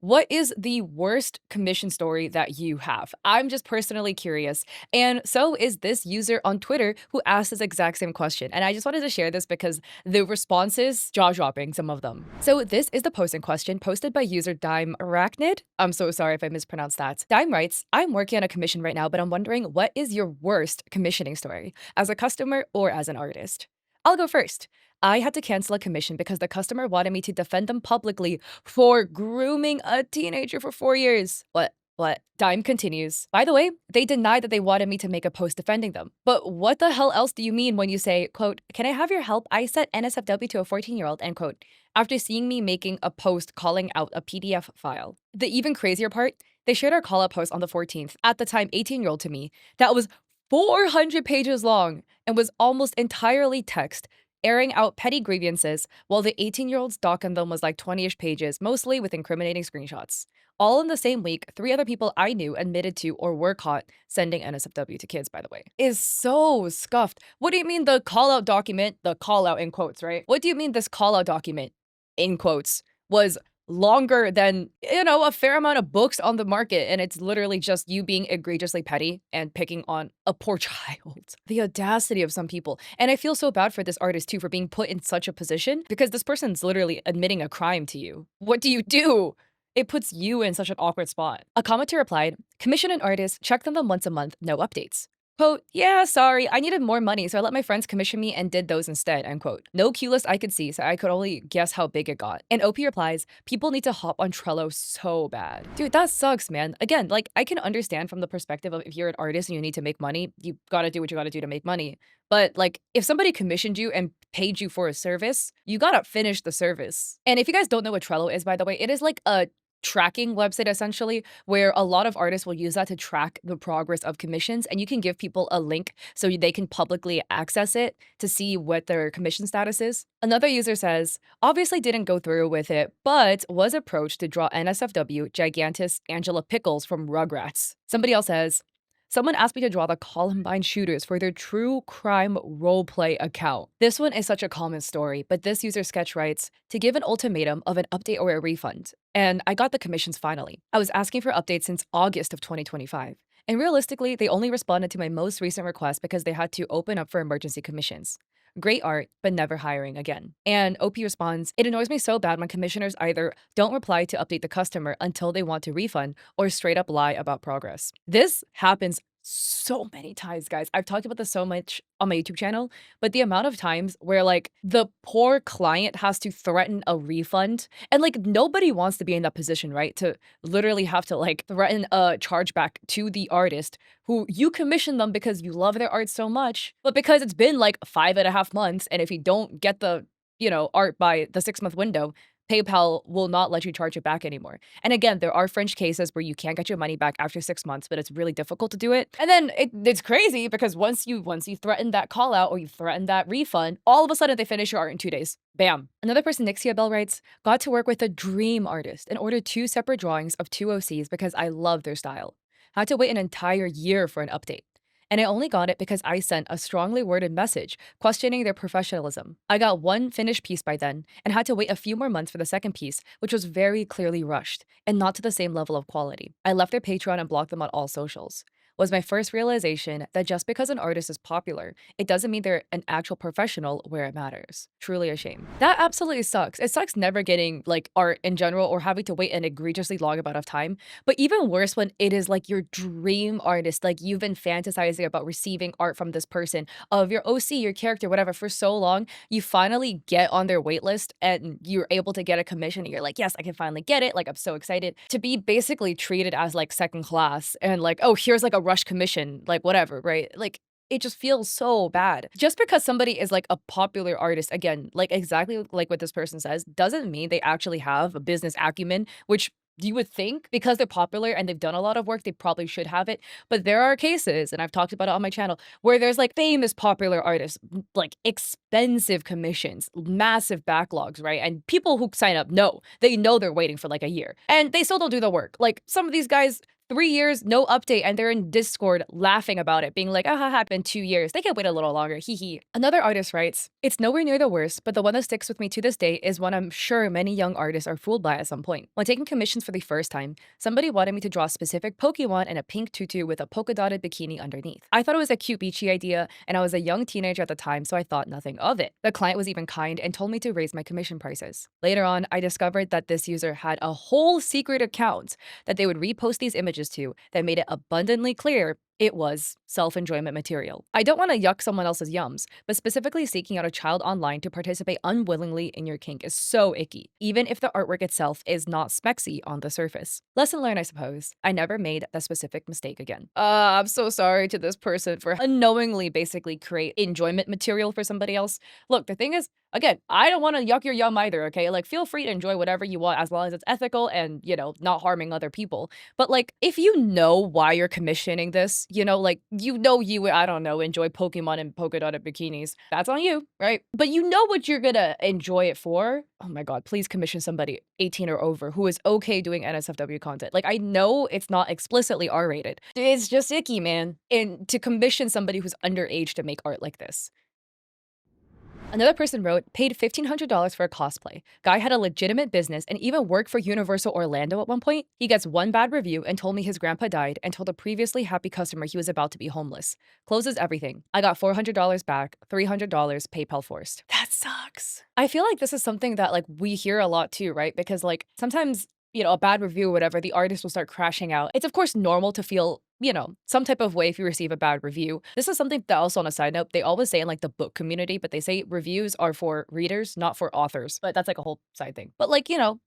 What is the worst commission story that you have? I'm just personally curious. And so is this user on Twitter who asked this exact same question. And I just wanted to share this because the responses, jaw-dropping, some of them. So this is the post in question, posted by user Dime Arachnid. I'm so sorry if I mispronounced that. Dime writes, I'm working on a commission right now, but I'm wondering, what is your worst commissioning story as a customer or as an artist? I'll go first. I had to cancel a commission because the customer wanted me to defend them publicly for grooming a teenager for 4 years. What? Dime continues. By the way, they denied that they wanted me to make a post defending them. But what the hell else do you mean when you say, quote, can I have your help? I set NSFW to a 14-year-old, end quote, after seeing me making a post calling out a PDF file. The even crazier part, they shared our call out post on the 14th, at the time 18-year-old to me, that was 400 pages long and was almost entirely text, airing out petty grievances, while the 18-year-old's doc on them was like 20-ish pages, mostly with incriminating screenshots. All in the same week, 3 other people I knew admitted to or were caught sending NSFW to kids, by the way. Is so scuffed. What do you mean the call-out document, the call-out in quotes, right? What do you mean this call-out document, in quotes, was longer than, a fair amount of books on the market, and it's literally just you being egregiously petty and picking on a poor child. The audacity of some people. And I feel so bad for this artist too for being put in such a position because this person's literally admitting a crime to you. What do you do? It puts you in such an awkward spot. A commenter replied, commission an artist, check them once a month, no updates. Quote, yeah, sorry, I needed more money, so I let my friends commission me and did those instead, end quote. No cue list I could see, so I could only guess how big it got. And OP replies, people need to hop on Trello so bad. Dude, that sucks, man. Again, like, I can understand from the perspective of if you're an artist and you need to make money, you gotta do what you gotta do to make money. But, like, if somebody commissioned you and paid you for a service, you gotta finish the service. And if you guys don't know what Trello is, by the way, it is like a tracking website essentially where a lot of artists will use that to track the progress of commissions, and you can give people a link so they can publicly access it to see what their commission status is. Another user says, obviously didn't go through with it, but was approached to draw NSFW Gigantus Angela Pickles from Rugrats. Somebody else says, someone asked me to draw the Columbine shooters for their true crime roleplay account. This one is such a common story, but this user sketch writes, to give an ultimatum of an update or a refund. And I got the commissions finally. I was asking for updates since August of 2025. And realistically, they only responded to my most recent request because they had to open up for emergency commissions. Great art, but never hiring again. And OP responds, it annoys me so bad when commissioners either don't reply to update the customer until they want to refund or straight up lie about progress. This happens so many times, guys. I've talked about this so much on my YouTube channel, but the amount of times where like the poor client has to threaten a refund, and like nobody wants to be in that position, right? To literally have to like threaten a chargeback to the artist who you commissioned them because you love their art so much, but because it's been like 5.5 months, and if you don't get the, art by the 6-month window, PayPal will not let you charge it back anymore. And again, there are fringe cases where you can't get your money back after 6 months, but it's really difficult to do it. And then it's crazy because once you threaten that call out or you threaten that refund, all of a sudden they finish your art in 2 days. Bam. Another person, Nixia Bell, writes, got to work with a dream artist and ordered 2 separate drawings of 2 OCs because I love their style. Had to wait an entire year for an update. And I only got it because I sent a strongly worded message questioning their professionalism. I got 1 finished piece by then and had to wait a few more months for the second piece, which was very clearly rushed and not to the same level of quality. I left their Patreon and blocked them on all socials. Was my first realization that just because an artist is popular, it doesn't mean they're an actual professional where it matters. Truly a shame. That absolutely sucks. It sucks never getting like art in general or having to wait an egregiously long amount of time. But even worse when it is like your dream artist, like you've been fantasizing about receiving art from this person, of your OC, your character, whatever, for so long, you finally get on their wait list and you're able to get a commission and you're like, yes, I can finally get it. Like, I'm so excited to be basically treated as like second class and like, oh, here's like a rush commission, like whatever, right? Like, it just feels so bad. Just because somebody is like a popular artist, again, like exactly like what this person says, doesn't mean they actually have a business acumen, which you would think because they're popular and they've done a lot of work, they probably should have it. But there are cases, and I've talked about it on my channel, where there's like famous popular artists, like expensive commissions, massive backlogs, right? And people who sign up know, they know they're waiting for like a year and they still don't do the work. Like some of these guys 3 years, no update, and they're in Discord laughing about it, being like, ah, ha, been 2 years. They can wait a little longer, hee hee. Another artist writes, it's nowhere near the worst, but the one that sticks with me to this day is one I'm sure many young artists are fooled by at some point. When taking commissions for the first time, somebody wanted me to draw a specific Pokemon in a pink tutu with a polka dotted bikini underneath. I thought it was a cute beachy idea, and I was a young teenager at the time, so I thought nothing of it. The client was even kind and told me to raise my commission prices. Later on, I discovered that this user had a whole secret account that they would repost these images to that made it abundantly clear it was self-enjoyment material. I don't want to yuck someone else's yums, but specifically seeking out a child online to participate unwillingly in your kink is so icky, even if the artwork itself is not spexy on the surface. Lesson learned, I suppose. I never made that specific mistake again. I'm so sorry to this person for unknowingly basically create enjoyment material for somebody else. Look, the thing is, again, I don't want to yuck your yum either, okay? Like, feel free to enjoy whatever you want as long as it's ethical and, not harming other people. But, like, if you know why you're commissioning this, I don't know, enjoy Pokemon and polka dotted bikinis, that's on you, right? But you know what you're gonna enjoy it for. Oh my God, please commission somebody 18 or over who is okay doing NSFW content. Like, I know it's not explicitly R-rated. It's just icky, man. And to commission somebody who's underage to make art like this. Another person wrote, paid $1,500 for a cosplay. Guy had a legitimate business and even worked for Universal Orlando at one point. He gets one bad review and told me his grandpa died and told a previously happy customer he was about to be homeless. Closes everything. I got $400 back, $300 PayPal forced. That sucks. I feel like this is something that we hear a lot too, right? Because sometimes, a bad review or whatever, the artist will start crashing out. It's of course normal to feel some type of way if you receive a bad review. This is something that also on a side note, they always say in the book community, but they say reviews are for readers, not for authors. But that's a whole side thing. But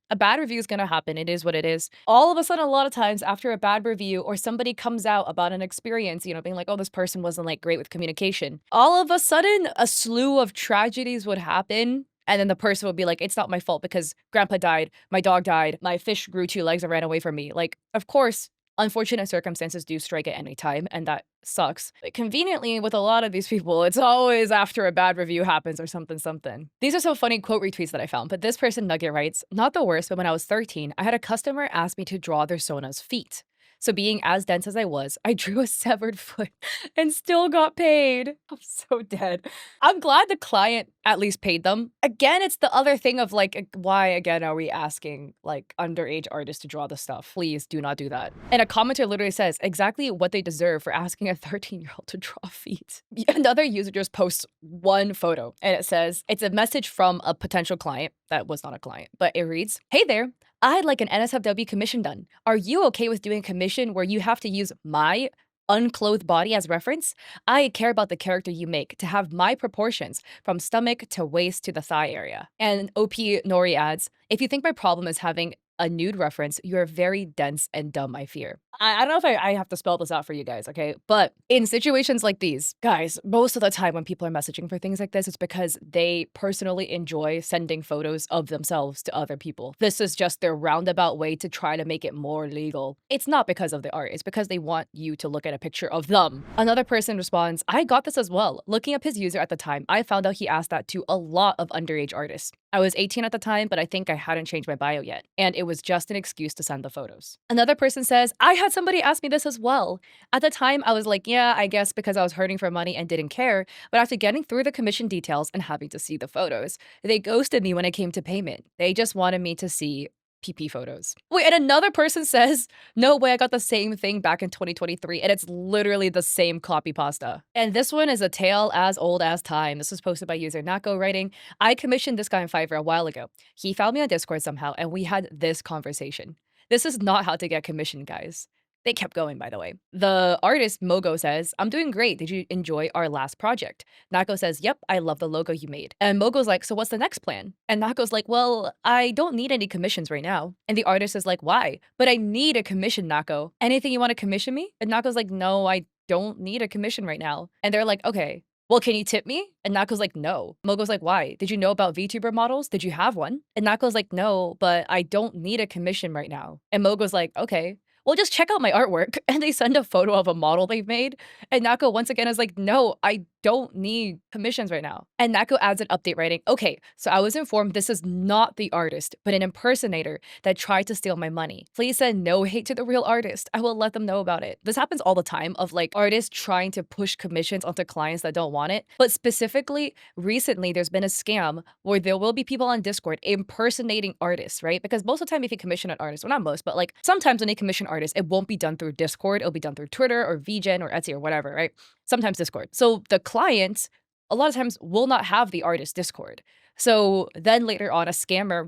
a bad review is gonna happen. It is what it is. All of a sudden, a lot of times after a bad review or somebody comes out about an experience, being like, oh, this person wasn't great with communication. All of a sudden, a slew of tragedies would happen. And then the person would be like, it's not my fault because grandpa died, my dog died, my fish grew 2 legs and ran away from me. Of course, unfortunate circumstances do strike at any time, and that sucks. But conveniently, with a lot of these people, it's always after a bad review happens or something. These are some funny quote retweets that I found, but this person Nugget writes, not the worst, but when I was 13, I had a customer ask me to draw their Sona's feet. So being as dense as I was, I drew a severed foot and still got paid. I'm so dead. I'm glad the client at least paid them. Again, it's the other thing of why again are we asking underage artists to draw the stuff? Please do not do that. And a commenter literally says exactly what they deserve for asking a 13-year-old to draw feet. Another user just posts one photo and it says, it's a message from a potential client that was not a client, but it reads, hey there. I'd like an NSFW commission done. Are you okay with doing a commission where you have to use my unclothed body as reference? I care about the character you make to have my proportions from stomach to waist to the thigh area. And OP Nori adds, if you think my problem is having a nude reference, you are very dense and dumb, I fear. I don't know if I have to spell this out for you guys, okay? But in situations like these, guys, most of the time when people are messaging for things like this, it's because they personally enjoy sending photos of themselves to other people. This is just their roundabout way to try to make it more legal. It's not because of the art, it's because they want you to look at a picture of them. Another person responds, I got this as well. Looking up his user at the time, I found out he asked that to a lot of underage artists. I was 18 at the time, but I think I hadn't changed my bio yet, and it was just an excuse to send the photos. Another person says, I had somebody ask me this as well. At the time, I was like, yeah, I guess because I was hurting for money and didn't care, but after getting through the commission details and having to see the photos, they ghosted me when it came to payment. They just wanted me to see PP photos. Wait, and another person says, no way, I got the same thing back in 2023, and it's literally the same copy pasta. And this one is a tale as old as time. This was posted by user Nako writing, I commissioned this guy on Fiverr a while ago. He found me on Discord somehow, and we had this conversation. This is not how to get commissioned, guys. They kept going, by the way. The artist Mogo says, I'm doing great. Did you enjoy our last project? Nako says, yep, I love the logo you made. And Mogo's like, so what's the next plan? And Nako's like, well, I don't need any commissions right now. And the artist is like, why? But I need a commission, Nako. Anything you want to commission me? And Nako's like, no, I don't need a commission right now. And they're like, okay, well, can you tip me? And Nako's like, no. Mogo's like, why? Did you know about VTuber models? Did you have one? And Nako's like, no, but I don't need a commission right now. And Mogo's like, okay, well, just check out my artwork. And they send a photo of a model they've made. And Nako once again is like, no, I don't need commissions right now. And Nako adds an update writing, okay, so I was informed this is not the artist, but an impersonator that tried to steal my money. Please send no hate to the real artist. I will let them know about it. This happens all the time of like artists trying to push commissions onto clients that don't want it. But specifically, recently, there's been a scam where there will be people on Discord impersonating artists, right? Because most of the time, if you commission an artist, well, not most, but like sometimes when they commission artists, it won't be done through Discord. It'll be done through Twitter or VGen or Etsy or whatever, right? Sometimes Discord. So the client, a lot of times, will not have the artist Discord. So then later on, a scammer,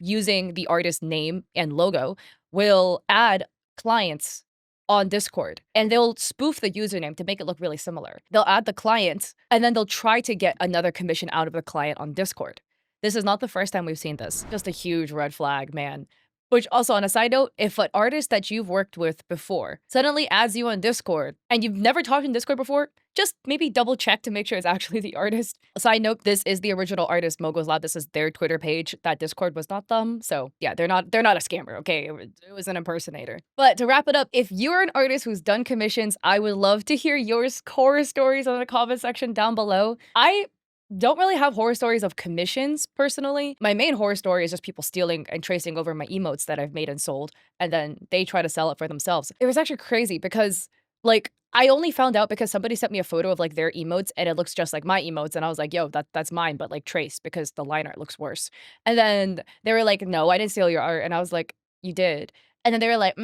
using the artist name and logo, will add clients on Discord and they'll spoof the username to make it look really similar. They'll add the client and then they'll try to get another commission out of the client on Discord. This is not the first time we've seen this. Just a huge red flag, man. Which also, on a side note, if an artist that you've worked with before suddenly adds you on Discord and you've never talked in Discord before, just maybe double check to make sure it's actually the artist. A side note, this is the original artist, Mogo's Lab. This is their Twitter page. That Discord was not them. So yeah, they're not a scammer, okay? It was an impersonator. But to wrap it up, if you're an artist who's done commissions, I would love to hear your horror stories in the comment section down below. I don't really have horror stories of commissions personally. My main horror story is just people stealing and tracing over my emotes that I've made and sold, and then they try to sell it for themselves. It was actually crazy because like I only found out because somebody sent me a photo of like their emotes and it looks just like my emotes, and I was like, yo, that's mine, but like traced because the line art looks worse. And then they were like, no, I didn't steal your art, and I was like, you did. And then they were like,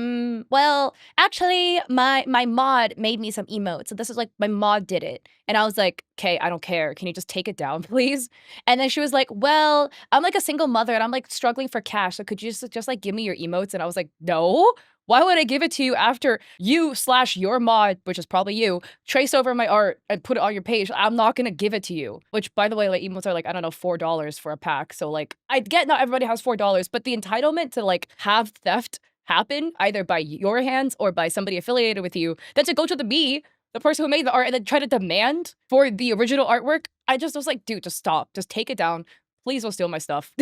well, actually, my mod made me some emotes. So this is like, my mod did it. And I was like, okay, I don't care. Can you just take it down, please? And then she was like, well, I'm like a single mother and I'm like struggling for cash. So could you just like give me your emotes? And I was like, no. Why would I give it to you after you/your mod, which is probably you, trace over my art and put it on your page? I'm not gonna give it to you. Which, by the way, like emotes are like, I don't know, $4 for a pack. So like, I get not everybody has $4, but the entitlement to like have theft happen either by your hands or by somebody affiliated with you, then to go to the person who made the art, and then try to demand for the original artwork. I just was like, dude, just stop. Just take it down. Please don't steal my stuff.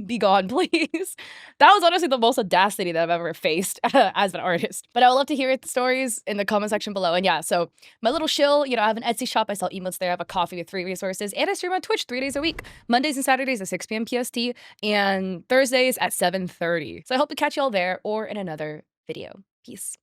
Be gone, please. That was honestly the most audacity that I've ever faced as an artist. But I would love to hear the stories in the comment section below. And yeah, so my little shill, I have an Etsy shop. I sell emotes there. I have a coffee with free resources. And I stream on Twitch 3 days a week. Mondays and Saturdays at 6 p.m. PST. And Thursdays at 7:30. So I hope to catch you all there or in another video. Peace.